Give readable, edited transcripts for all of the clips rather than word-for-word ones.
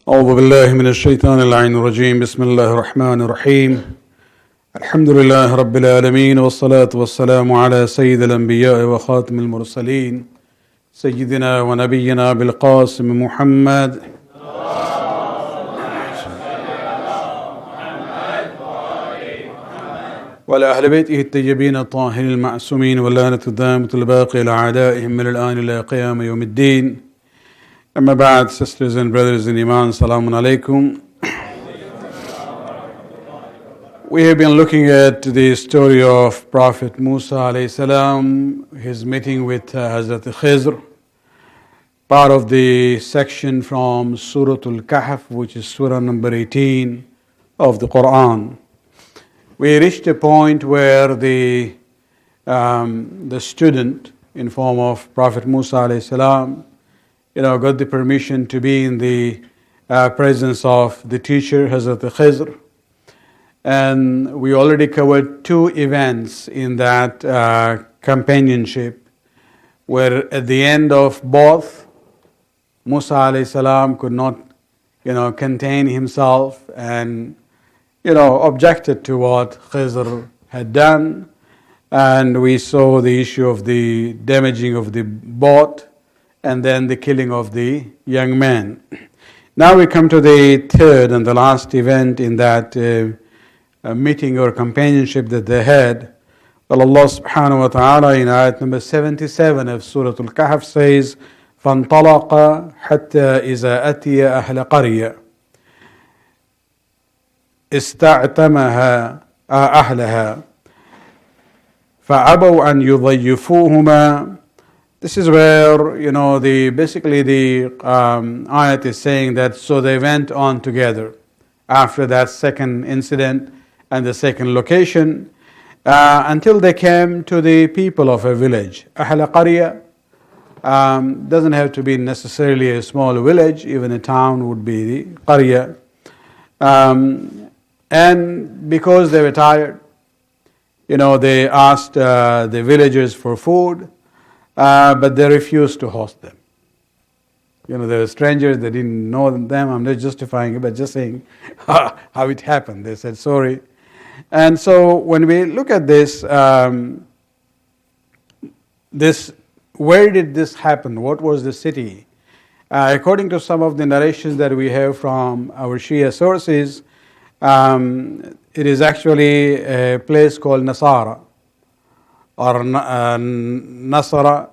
أعوذ بالله من الشيطان اللعين الرجيم بسم الله الرحمن الرحيم الحمد لله رب العالمين والصلاة والسلام على سيد الأنبياء وخاتم المرسلين سيدنا ونبينا بالقاسم محمد وعلى أهل بيته الطيبين الطاهرين المعصومين واللعنة الدائمة الباقية لأعدائهم من الآن إلى قيام يوم الدين. Amma ba'd, sisters and brothers in Iman, Salamun Alaikum. We have been looking at the story of Prophet Musa alayhi salam, his meeting with Hazrat Khizr, part of the section from Surah Al-Kahf, which is Surah number 18 of the Quran. We reached a point where the student, in form of Prophet Musa alayhi salam, got the permission to be in the presence of the teacher, Hazrat Khizr. And we already covered two events in that companionship, where at the end of both, Musa alayhi salam could not, contain himself and, objected to what Khizr had done. And we saw the issue of the damaging of the boat, and then the killing of the young man. Now we come to the third and the last event in that meeting or companionship that they had. Well, Allah subhanahu wa ta'ala in ayat number 77 of Surah Al-Kahf says, فَانْطَلَقَ حَتَّى إِذَا أَتِيَ أَهْلَ قَرْيَةٍ استعتمها أهلها فأبوا أن يضيفوهما. This is where, basically the ayat is saying that so they went on together after that second incident and the second location until they came to the people of a village. Ahl Qarya doesn't have to be necessarily a small village, even a town would be the Qarya. And because they were tired, they asked the villagers for food. But they refused to host them. They were strangers, they didn't know them. I'm not justifying it, but just saying how it happened. They said sorry. And so when we look at this, where did this happen? What was the city? According to some of the narrations that we have from our Shia sources, it is actually a place called Nasara, or Nasara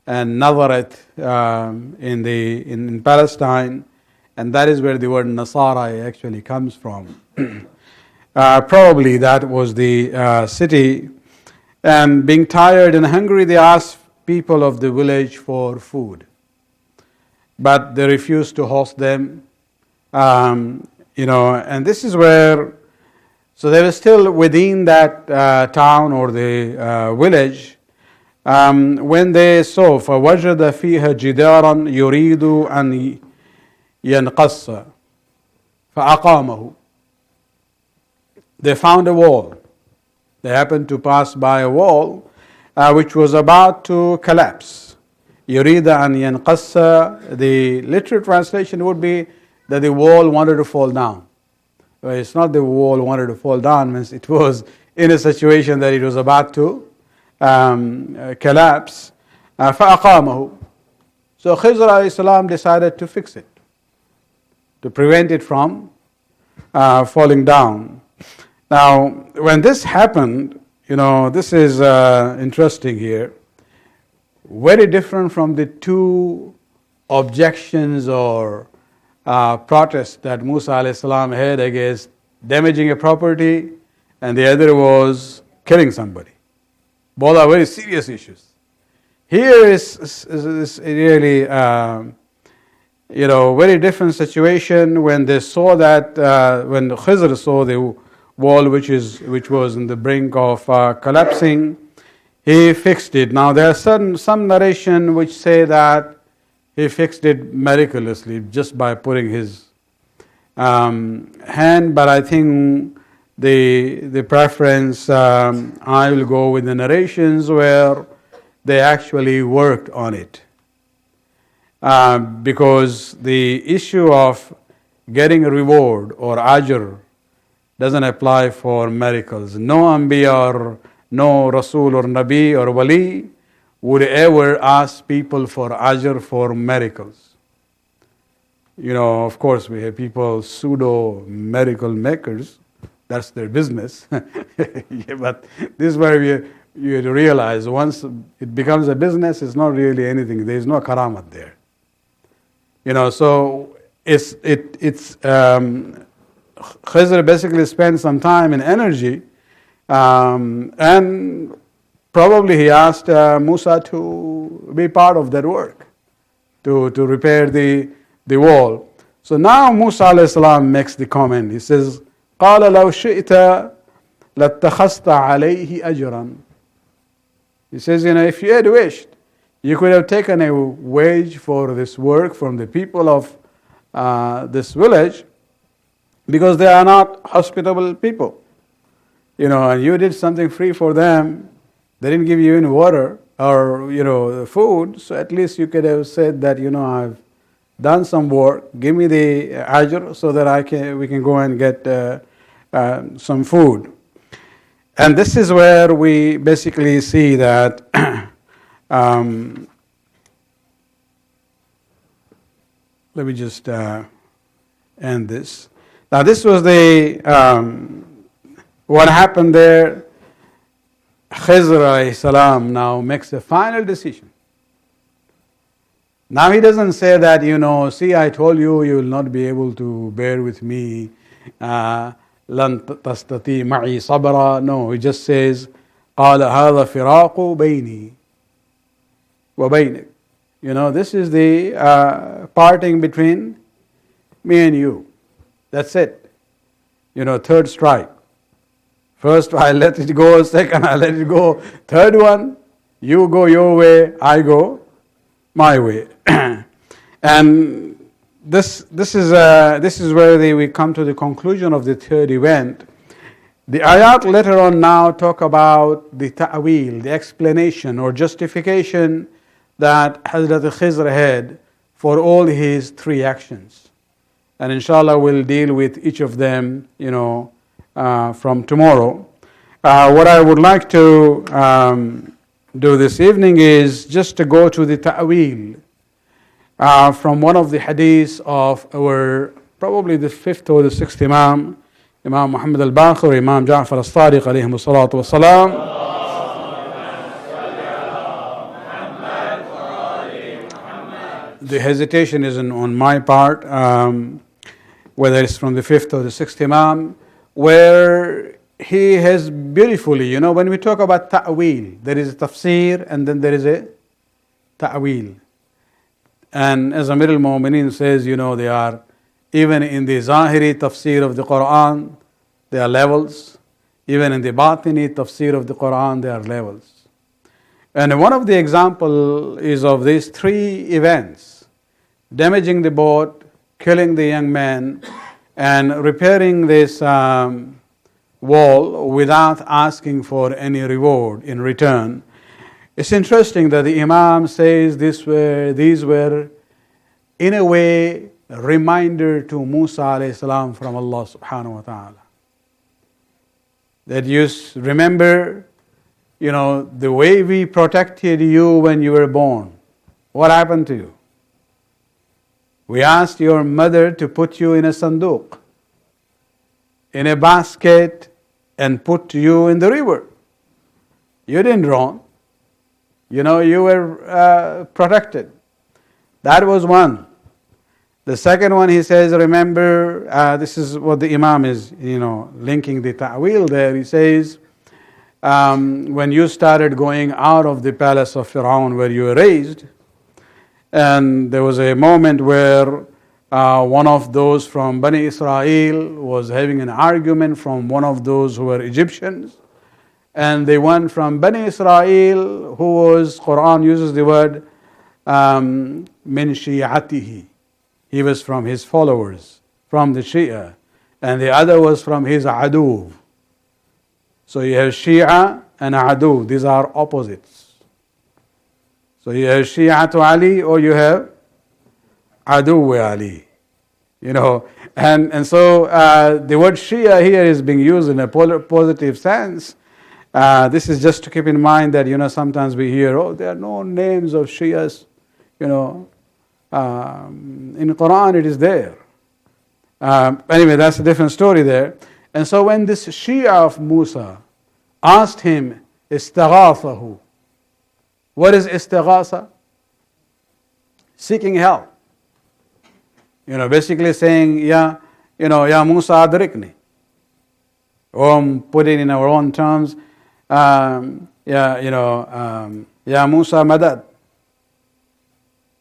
and Nazaret in Palestine, and that is where the word Nasara actually comes from. Probably that was the city. And being tired and hungry, they asked people of the village for food, but they refused to host them. And this is where. So they were still within that town or the village when they saw فَوَجَدَ فِيهَا جِدَارًا يُرِيدُ أَنْ يَنْقَصَّ فَأَقَامَهُ. They found a wall. They happened to pass by a wall which was about to collapse. يُرِيدُ أَنْ يَنْقَصَّ. The literal translation would be that the wall wanted to fall down. It's not the wall wanted to fall down, means it was in a situation that it was about to collapse. فَأَقَامَهُ. So Khizr alayhi salam decided to fix it, to prevent it from falling down. Now, when this happened, this is interesting here. Very different from the two objections or protest that Musa alayhi salam had against damaging a property, and the other was killing somebody. Both are very serious issues. Here is really very different situation when they saw that when Khizr saw the wall which was in the brink of collapsing, he fixed it. Now there are some narration which say that he fixed it miraculously just by putting his hand, but I think the preference, I will go with the narrations where they actually worked on it. Because the issue of getting a reward or ajr doesn't apply for miracles. No Anbiya or no Rasul or Nabi or Wali would ever ask people for ajr for miracles. Of course, we have people pseudo miracle makers. That's their business. Yeah, but this is where you realize once it becomes a business, it's not really anything. There is no karamat there. So Khizr basically spent some time and energy, and probably he asked Musa to be part of that work, to repair the wall. So now Musa alayhi salam makes the comment. He says, قال لو شئت لاتخذت عليه أجرا. He says, if you had wished, you could have taken a wage for this work from the people of this village, because they are not hospitable people. And you did something free for them. They didn't give you any water or food, so at least you could have said that I've done some work. Give me the ajr so that we can go and get some food. And this is where we basically see that let me just end this. Now this was what happened there. Khizr alayhi salam now makes a final decision. Now he doesn't say that, see, I told you, you will not be able to bear with me. لن تستطيع معي صبرا. No, he just says, قال هذا فراق بيني وبينك. This is the parting between me and you. That's it. Third strike. First, I let it go. Second, I let it go. Third one, you go your way, I go my way. And this is where we come to the conclusion of the third event. The ayat later on now talk about the ta'wil, the explanation or justification that Hazrat Khizr had for all his three actions. And inshallah we'll deal with each of them, from tomorrow. What I would like to do this evening is just to go to the ta'wil from one of the hadiths of our, probably the fifth or the sixth Imam Muhammad al-Baqir, Imam Ja'far al-Sadiq alayhi salatu wasalam. The hesitation isn't on my part, whether it's from the fifth or the sixth Imam, where he has beautifully, when we talk about ta'wil, there is a tafsir and then there is a ta'wil. And as Amir al-Mu'mineen says, they are, even in the Zahiri tafsir of the Quran, there are levels. Even in the Batini tafsir of the Quran, there are levels. And one of the examples is of these three events: damaging the boat, killing the young man, and repairing this wall without asking for any reward in return. It's interesting that the Imam says these were in a way a reminder to Musa alayhi salam from Allah subhanahu wa ta'ala. That you remember, the way we protected you when you were born. What happened to you? We asked your mother to put you in a sanduq, in a basket, and put you in the river. You didn't drown. You were protected. That was one. The second one, he says, remember, this is what the Imam is, linking the ta'wil there. He says, when you started going out of the palace of Fir'aun where you were raised, and there was a moment where one of those from Bani Israel was having an argument from one of those who were Egyptians. And the one from Bani Israel who was, Quran uses the word, min shi'atihi. He was from his followers, from the Shia. And the other was from his adu. So you have Shia and adu. These are opposites. So you have Shi'atu Ali or you have Adu Ali. And so the word Shia here is being used in a positive sense. This is just to keep in mind that, sometimes we hear, there are no names of Shias, in Quran it is there. Anyway, that's a different story there. And so when this Shia of Musa asked him, istaghathahu. What is istighatha? Seeking help. Basically saying, Ya Musa adrikni. Or put it in our own terms, Ya Musa madad.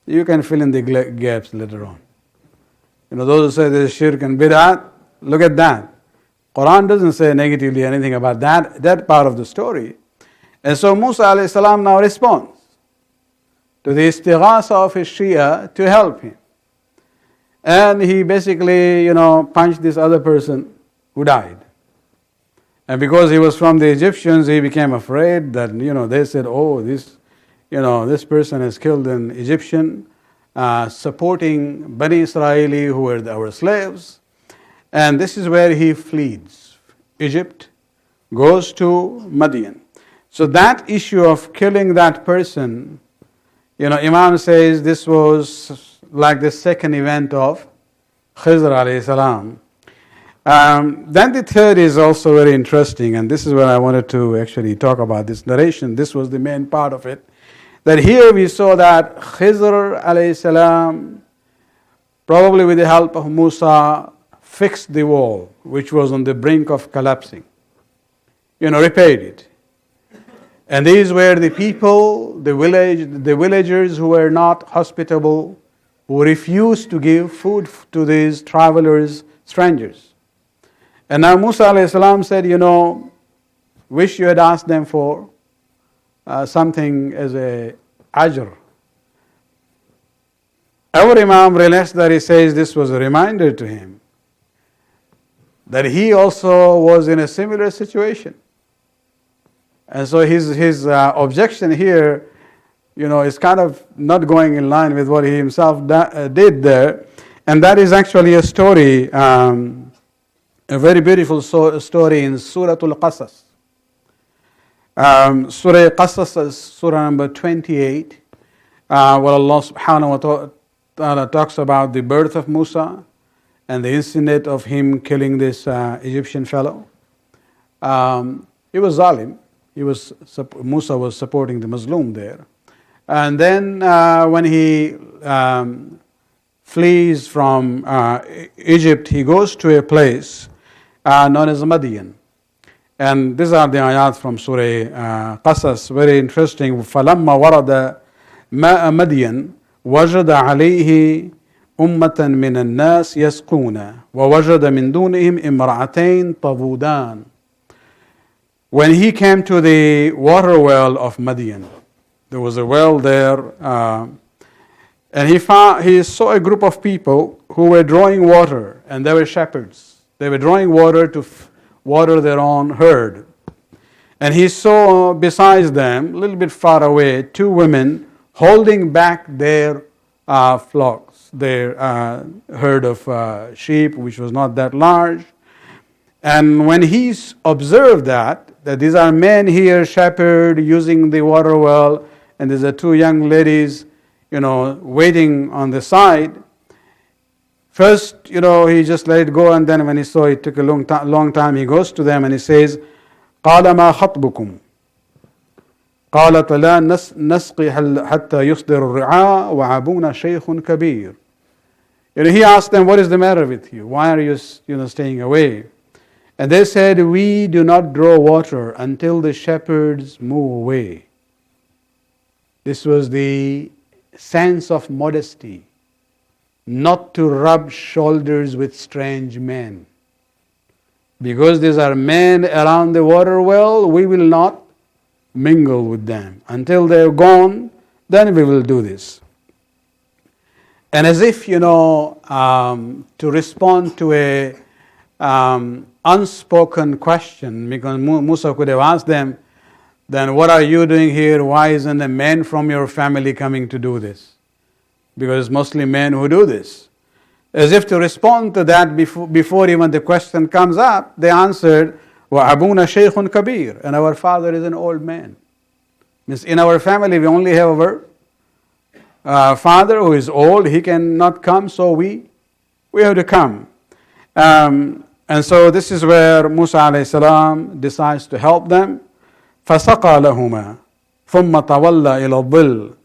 You can fill in the gaps later on. Those who say there's shirk and bid'at, look at that. Quran doesn't say negatively anything about that part of the story. And so Musa alayhi salam now responds to the istighatha of his Shia to help him. And he basically, punched this other person who died. And because he was from the Egyptians, he became afraid that, they said, this person has killed an Egyptian, supporting Bani Israeli who were our slaves. And this is where he flees Egypt, goes to Madyan. So that issue of killing that person, Imam says this was like the second event of Khizr alayhi salam. Then the third is also very interesting, and this is where I wanted to actually talk about this narration. This was the main part of it. That here we saw that Khizr alayhi salam, probably with the help of Musa, fixed the wall, which was on the brink of collapsing. Repaired it. And these were the people, the villagers who were not hospitable, who refused to give food to these travelers, strangers. And now Musa alayhi salam said, wish you had asked them for something as a ajr. Our Imam realized that he says this was a reminder to him that he also was in a similar situation. And so his objection here, is kind of not going in line with what he himself did there. And that is actually a story, a very beautiful story in Surah Al-Qasas. Surah Qasas is Surah number 28, where Allah subhanahu wa ta'ala talks about the birth of Musa and the incident of him killing this Egyptian fellow. He was zalim. Musa was supporting the Muslim there. And then when he flees from Egypt, he goes to a place known as Madyan. And these are the ayat from Surah Qasas, very interesting. فَلَمَّا وَرَدَ مَاءَ مَدْيَنَ وَجَدَ عَلَيْهِ أُمَّةً مِّنَ النَّاسِ يَسْقُونَ وَوَجَدَ مِن دُونِهِمْ إِمْرَأَتَيْنِ طَوُودَانِ. When he came to the water well of Madyan, there was a well there, and he saw a group of people who were drawing water, and they were shepherds. They were drawing water to water their own herd. And he saw besides them, a little bit far away, two women holding back their flocks, their herd of sheep, which was not that large. And when he observed that these are men here, shepherd, using the water well, and there's two young ladies, waiting on the side. First, he just let it go, and then when he saw it took a long time, he goes to them and he says, قَالَ مَا خَطْبُكُمْ قَالَتَ لَا نَسْقِي حَتَّى يُصْدِرُ الرِّعَاءَ وَعَبُونَ شَيْخٌ كَبِيرٌ. He asked them, what is the matter with you? Why are you, staying away? And they said, we do not draw water until the shepherds move away. This was the sense of modesty, not to rub shoulders with strange men. Because these are men around the water well, we will not mingle with them. Until they're gone, then we will do this. And as if, to respond to a unspoken question, because Musa could have asked them, then what are you doing here? Why isn't a man from your family coming to do this? Because it's mostly men who do this. As if to respond to that before even the question comes up, they answered, وَأَبُونَ شَيْخٌ كَبِيرٌ, and our father is an old man. Means in our family we only have our father who is old, he cannot come, so we have to come. And so this is where Musa alayhi salam decides to help them. فَسَقَى لَهُمَا ثُمَّ تَوَلَّى إِلَى الظِّلِّ.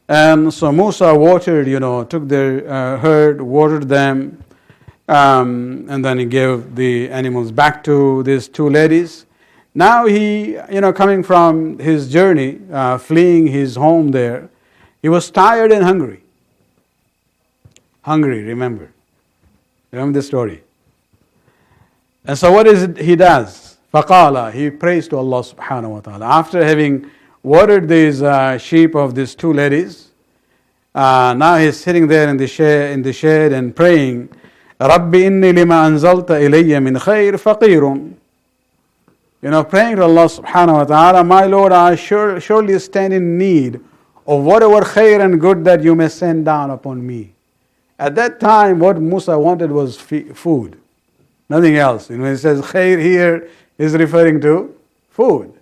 And so Musa watered, took their herd, watered them, and then he gave the animals back to these two ladies. Now he, coming from his journey, fleeing his home there, he was tired and hungry. Hungry, remember the story. And so what is it he does? فَقَالَ, he prays to Allah subhanahu wa ta'ala. After having watered these sheep of these two ladies, now he's sitting there in the shade and praying, رَبِّ إِنِّي لِمَا أَنزَلْتَ إِلَيَّ مِنْ خَيْرٍ فَقِيرٌ. Praying to Allah subhanahu wa ta'ala, my Lord, I surely stand in need of whatever khair and good that you may send down upon me. At that time, what Musa wanted was food, nothing else. When he says khair here, he's referring to food.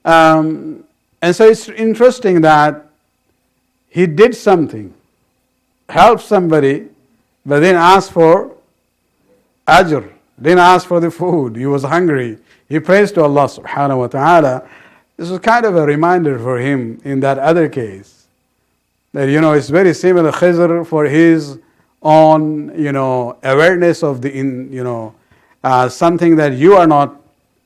And so it's interesting that he did something, helped somebody, but then asked for ajr, didn't ask for the food. He was hungry. He prays to Allah subhanahu wa ta'ala. This was kind of a reminder for him in that other case. That, it's very similar. Khizr, for his own, awareness of the, something that you are not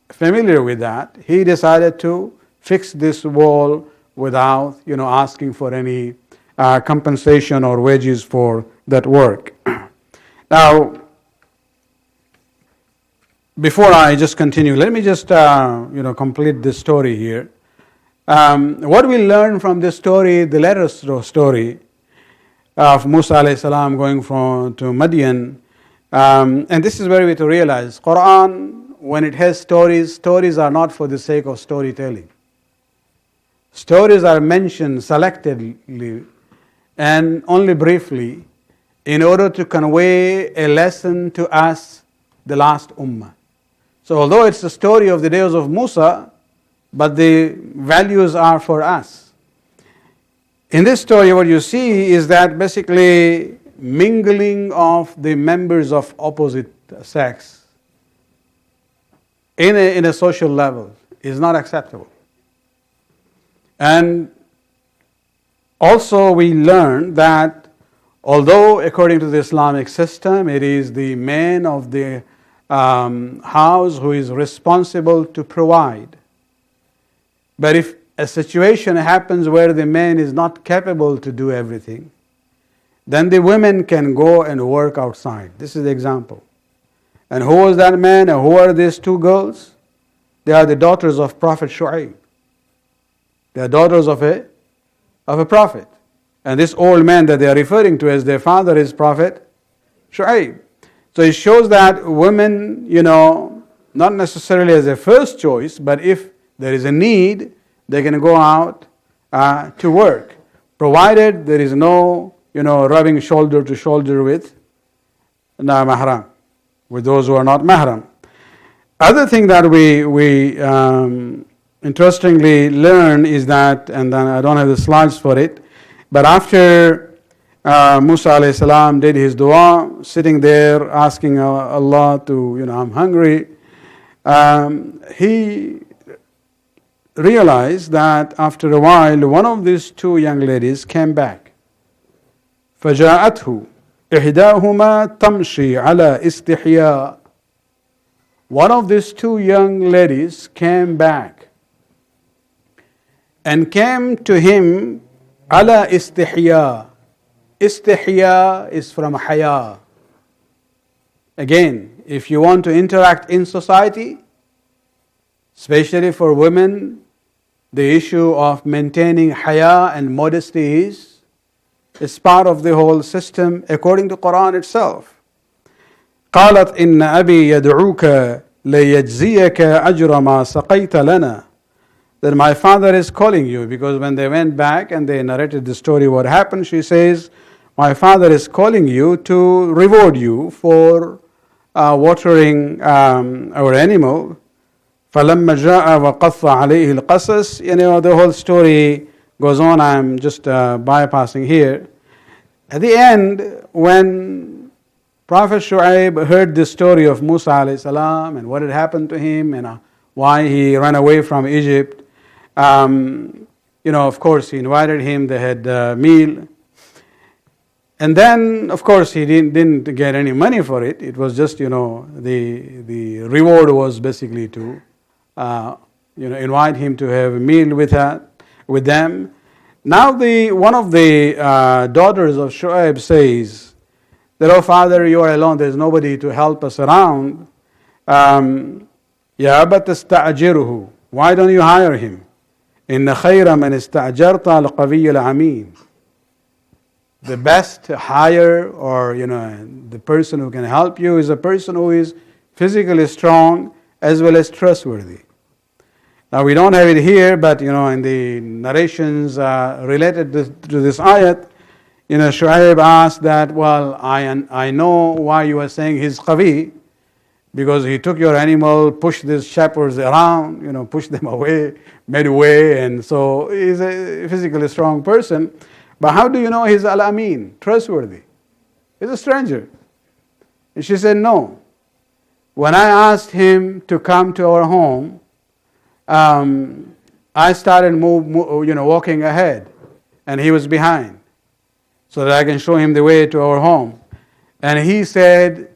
familiar with that, he decided to fix this wall without, asking for any compensation or wages for that work. Now, before I just continue, let me just, complete this story here. What we learn from this story, the latter story of Musa alayhi salam going to Madyan, and this is where we have to realize, Quran, when it has stories are not for the sake of storytelling. Stories are mentioned selectively and only briefly in order to convey a lesson to us, the last ummah. So although it's the story of the days of Musa, but the values are for us. In this story, what you see is that basically mingling of the members of opposite sex in a social level is not acceptable. And also we learn that although according to the Islamic system, it is the man of the house who is responsible to provide. But if a situation happens where the man is not capable to do everything, then the women can go and work outside. This is the example. And who was that man and who are these two girls? They are the daughters of Prophet Shu'aib. They are daughters of a prophet. And this old man that they are referring to as their father is Prophet Shu'aib. So it shows that women, not necessarily as a first choice, but if there is a need, they can go out to work, provided there is no, rubbing shoulder to shoulder with mahram, with those who are not mahram. Other thing that we interestingly learn is that, and then I don't have the slides for it, but after Musa alayhi salam did his dua, sitting there asking Allah to, I'm hungry, he realized that after a while, one of these two young ladies came back. فَجَاءَتْهُ إِحْدَاهُمَا تَمْشِي عَلَى إِسْتِحْيَاءٍ. One of these two young ladies came back and came to him ala istihya. Istihya is from haya. Again, if you want to interact in society, especially for women, the issue of maintaining haya and modesty is part of the whole system according to Quran itself. قالت إن أبي يدعوك ليجزيك أجر ما سقيت لنا. That my father is calling you, because when they went back and they narrated the story what happened, she says, my father is calling you to reward you for watering our animal. فَلَمَّا جَاءَ وَقَصَّ عَلَيْهِ الْقَصَص. The whole story goes on. I'm just bypassing here. At the end, when Prophet Shu'aib heard the story of Musa alayhi salam and what had happened to him and why he ran away from Egypt, of course, he invited him. They had a meal. And then, of course, he didn't get any money for it. It was just, the reward was basically to, invite him to have a meal with them. Now, one of the daughters of Shu'aib says that, "Oh, father, you are alone. There's nobody to help us around. Ya abat ista'jiruhu. Why don't you hire him? Inna khayra man ista'jarta al-qawiyyu al-amin." The best hire, or the person who can help you, is a person who is physically strong as well as trustworthy. Now we don't have it here, but in the narrations related to this ayat, Shu'aib asked that, "Well, I know why you are saying he's qawi, because he took your animal, pushed these shepherds around, pushed them away, made way, and so he's a physically strong person. But how do you know he's al-amin, trustworthy? He's a stranger." And she said, "No. When I asked him to come to our home, I started walking ahead, and he was behind, so that I can show him the way to our home. And he said,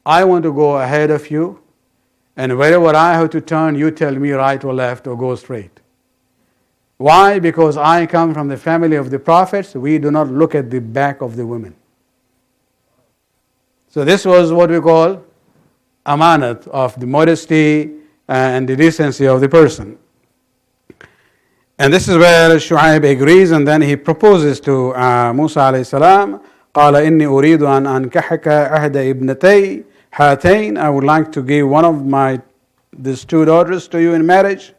'I want to go ahead of you, and wherever I have to turn, you tell me right or left or go straight.' Why? Because I come from the family of the prophets. We do not look at the back of the women." So this was what we call amanat, of the modesty and the decency of the person. And this is where Shu'aib agrees, and then he proposes to Musa alayhi salam. قال إني أريد أن أنكحك أحد ابنتي هاتين. I would like to give one of these two daughters to you in marriage.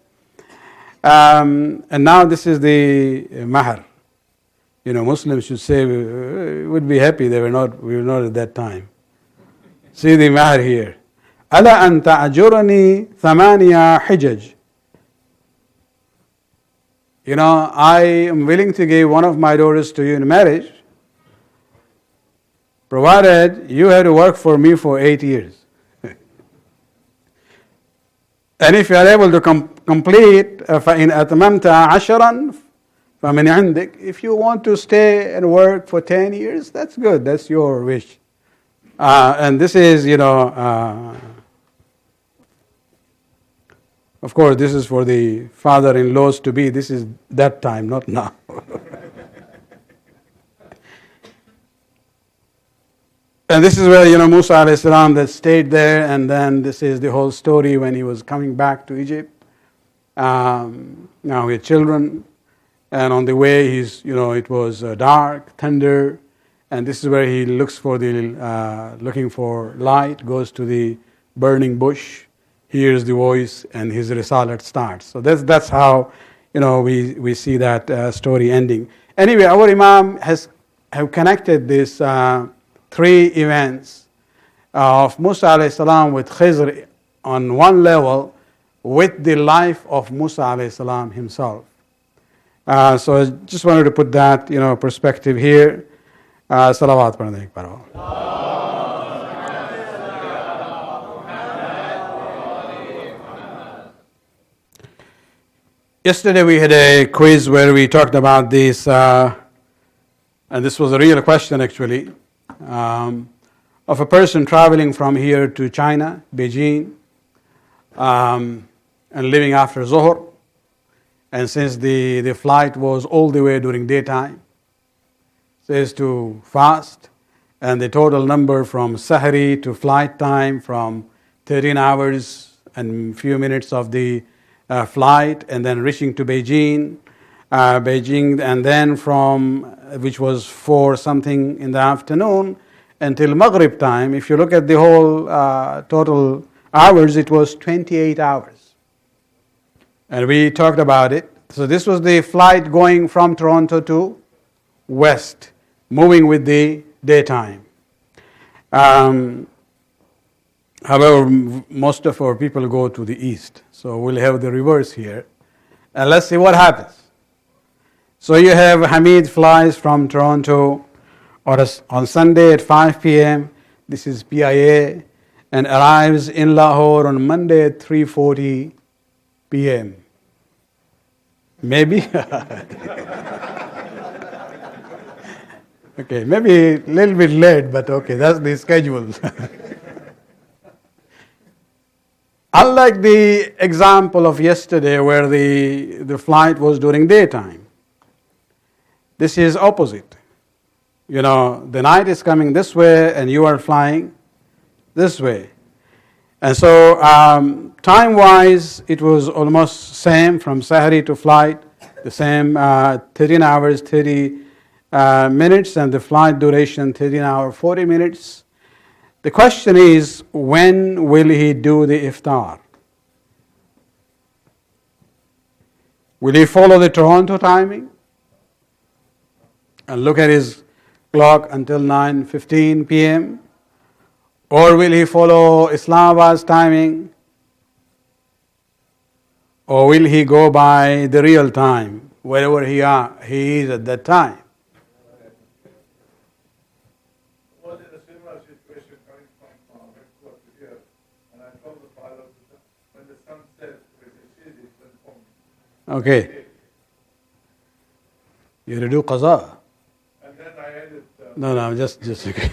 And now this is the mahar. Muslims should say, we would be happy we were not at that time. See the mahar here. ألا أن تأجرني ثمانية حجج. I am willing to give one of my daughters to you in marriage, provided you have to work for me for 8 years. And if you are able to complete, فَإِنْ أَتْمَمْتَ عَشَرًا فَمِنْ عِنْدِكَ. If you want to stay and work for 10 years, that's good. That's your wish. And this is, of course, this is for the father-in-laws to be. This is that time, not now. And this is where, Musa alayhi salam that stayed there, and then this is the whole story when he was coming back to Egypt. Now he had children, and on the way it was dark, thunder, and this is where he looks for looking for light, goes to the burning bush, hears the voice, and his risalat starts. So that's how we see that story ending. Anyway, our Imam have connected this three events of Musa alayhi salam with Khizr on one level with the life of Musa alayhi salam himself. So I just wanted to put that perspective here. Salawat padne ek baar. Yesterday we had a quiz where we talked about this, and this was a real question actually, of a person traveling from here to China, Beijing, and leaving after Zohar. And since the flight was all the way during daytime, says to fast, and the total number from Sahri to flight time from 13 hours and few minutes of the flight, and then reaching to Beijing, and then from, which was 4 something in the afternoon, until Maghrib time. If you look at the whole total hours, it was 28 hours. And we talked about it. So this was the flight going from Toronto to west, moving with the daytime. However, most of our people go to the east, so we'll have the reverse here. And let's see what happens. So you have Hamid flies from Toronto on Sunday at 5 p.m. This is PIA, and arrives in Lahore on Monday at 3:40 p.m. Maybe? Okay, maybe a little bit late, but okay, that's the schedule. Unlike the example of yesterday where the flight was during daytime, this is opposite. You know, the night is coming this way and you are flying this way. And so time-wise, it was almost same from Sahari to flight, the same 13 hours, 30 minutes, and the flight duration 13 hours, 40 minutes. The question is, when will he do the iftar? Will he follow the Toronto timing and look at his clock until 9:15 p.m.? Or will he follow Islamabad's timing? Or will he go by the real time, wherever he is at that time? Was in a similar situation coming from Mexico to here, and I told the pilot when the sun sets, when he sees it, then home. Okay. You do qaza? And then I ended. No, I'm just okay.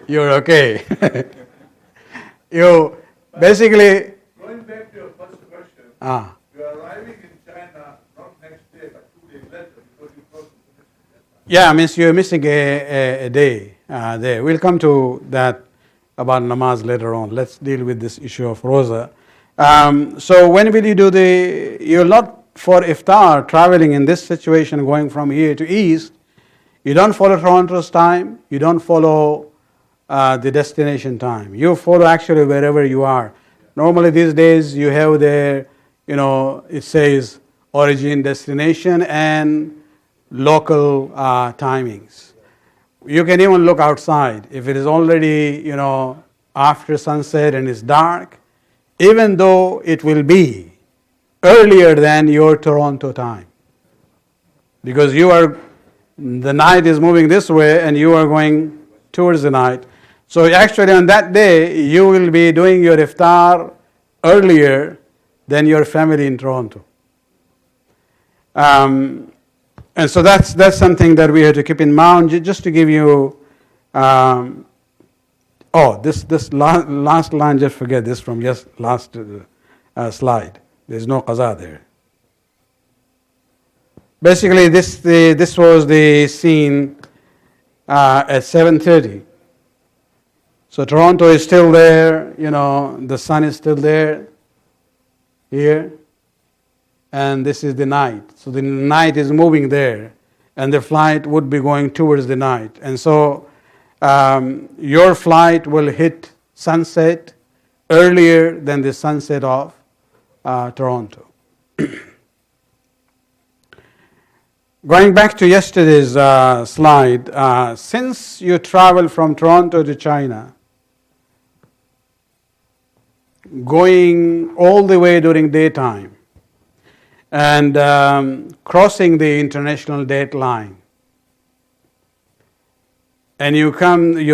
You're okay. You basically. Going back to your first question, you are arriving in China not next day but 2 days later because you crossed the Pacific. Yeah, means you're missing a day there. We'll come to that about namaz later on. Let's deal with this issue of roza. So when will you do you're not for iftar traveling in this situation going from here to east. You don't follow Toronto's time. You don't follow the destination time. You follow actually wherever you are. Normally these days you have there, it says origin, destination, and local timings. You can even look outside. If it is already, after sunset and it's dark, even though it will be earlier than your Toronto time. Because the night is moving this way and you are going towards the night. So actually on that day, you will be doing your iftar earlier than your family in Toronto. And so that's something that we have to keep in mind. Just to give you, this last line, just forget this from just last slide. There's no qaza there. Basically, this was the scene at 7:30. So Toronto is still there, the sun is still there, here, and this is the night. So the night is moving there, and the flight would be going towards the night. And so your flight will hit sunset earlier than the sunset of Toronto. Going back to yesterday's slide, since you travel from Toronto to China, going all the way during daytime and crossing the international date line, and you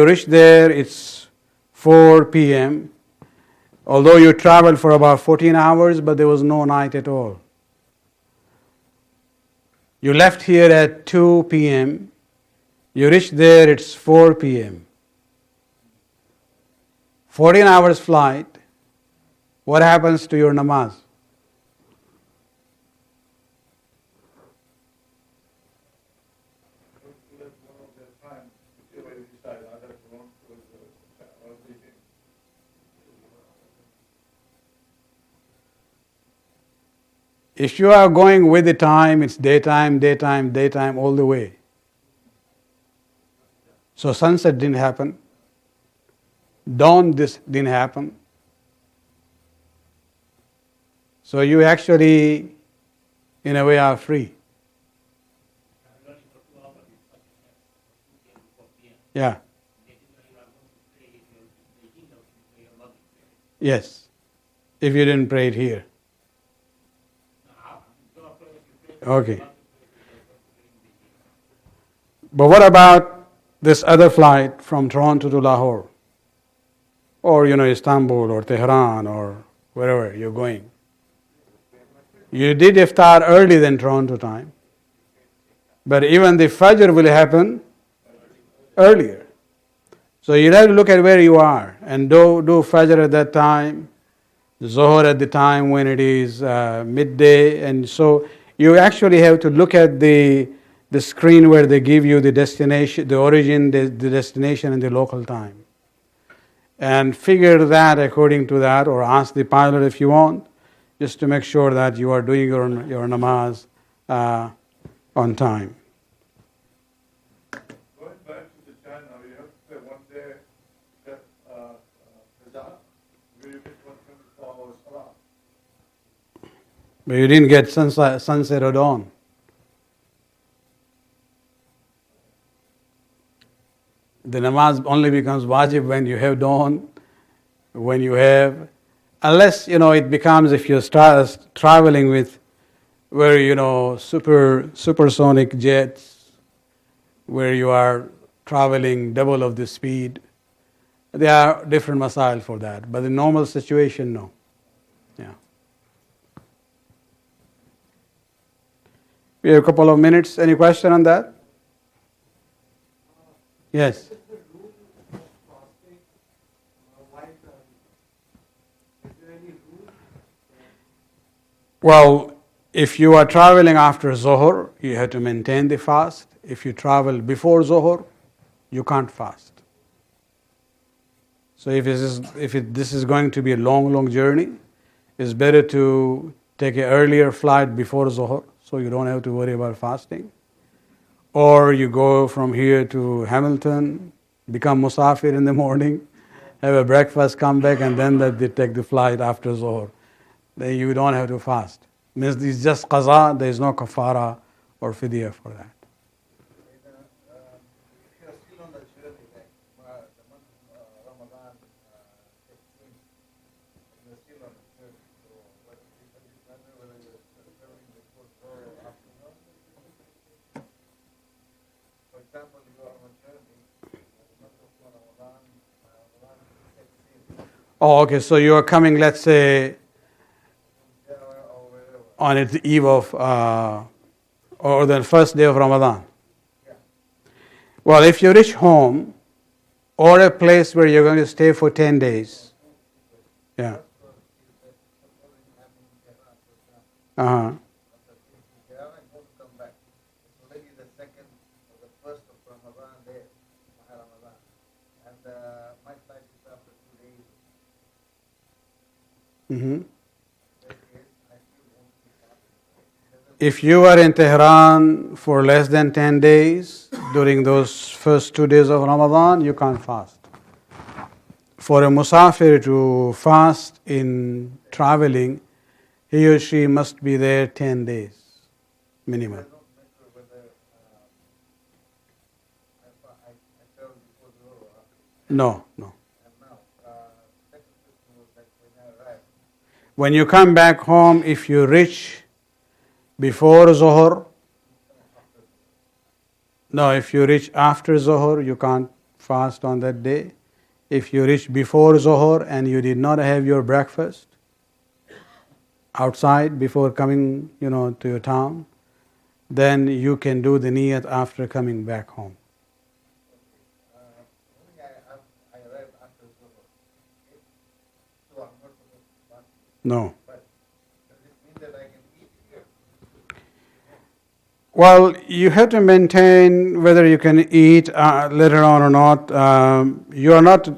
reach there, it's 4 p.m., although you traveled for about 14 hours, but there was no night at all. You left here at 2 p.m., you reached there, it's 4 p.m. 14 hours flight, what happens to your namaz? If you are going with the time, it's daytime, daytime, daytime all the way. So sunset didn't happen. Dawn didn't happen. So you actually, in a way, are free. Yeah. Yes. If you didn't pray it here. Okay. But what about this other flight from Toronto to Lahore? Or, Istanbul or Tehran or wherever you're going. You did iftar early than Toronto time. But even the Fajr will happen earlier. So you have to look at where you are and do Fajr at that time, Zohar at the time when it is midday. And so you actually have to look at the screen where they give you the destination, the origin, the destination, and the local time. And figure that according to that, or ask the pilot if you want, just to make sure that you are doing your namaz on time. Going back to the China, you have to say one day that Khizr, where you get 124 hours salah. But you didn't get sunset or dawn. The namaz only becomes wajib when you have dawn, when you have, unless, it becomes if you start traveling with where, supersonic jets, where you are traveling double of the speed. There are different masail for that. But the normal situation, no. Yeah. We have a couple of minutes. Any question on that? Yes. Well, if you are traveling after Zohar, you have to maintain the fast. If you travel before Zohar, you can't fast. So if this is going to be a long journey, it's better to take an earlier flight before Zohar, so you don't have to worry about fasting. Or you go from here to Hamilton, become Musafir in the morning, have a breakfast, come back, and then they take the flight after Zohar. Then you don't have to fast. Means it's just qaza, there is no kafara or fidya for that. If you are still on the journey, like the month of Ramadan takes in, you are still on the journey. So, what does it matter whether you are traveling before Zohar or after Zohar? For example, you are on a journey, the month of Ramadan takes in. Oh, okay, so you are coming, let's say, on the eve of, or the first day of Ramadan. Yeah. Well, if you reach home, or a place where you're going to stay for 10 days. Yeah. Uh-huh. Mm-hmm. If you are in Tehran for less than 10 days during those first 2 days of Ramadan, you can't fast. For a Musafir to fast in traveling, he or she must be there 10 days minimum. No. When you come back home, if you reach before Zohar, no, if you reach after Zohar, you can't fast on that day. If you reach before Zohar and you did not have your breakfast outside before coming, to your town, then you can do the niyat after coming back home. No. Well, you have to maintain whether you can eat later on or not. You are not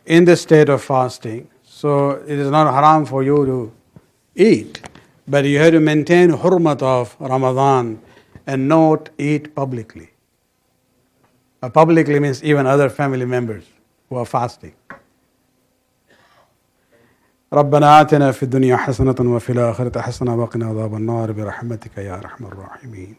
in the state of fasting, so it is not haram for you to eat. But you have to maintain hurmat of Ramadan and not eat publicly. Publicly means even other family members who are fasting. ربنا آتنا في الدنيا حسنة وفي الآخرة حسنة وقنا عذاب النار برحمتك يا أرحم الراحمين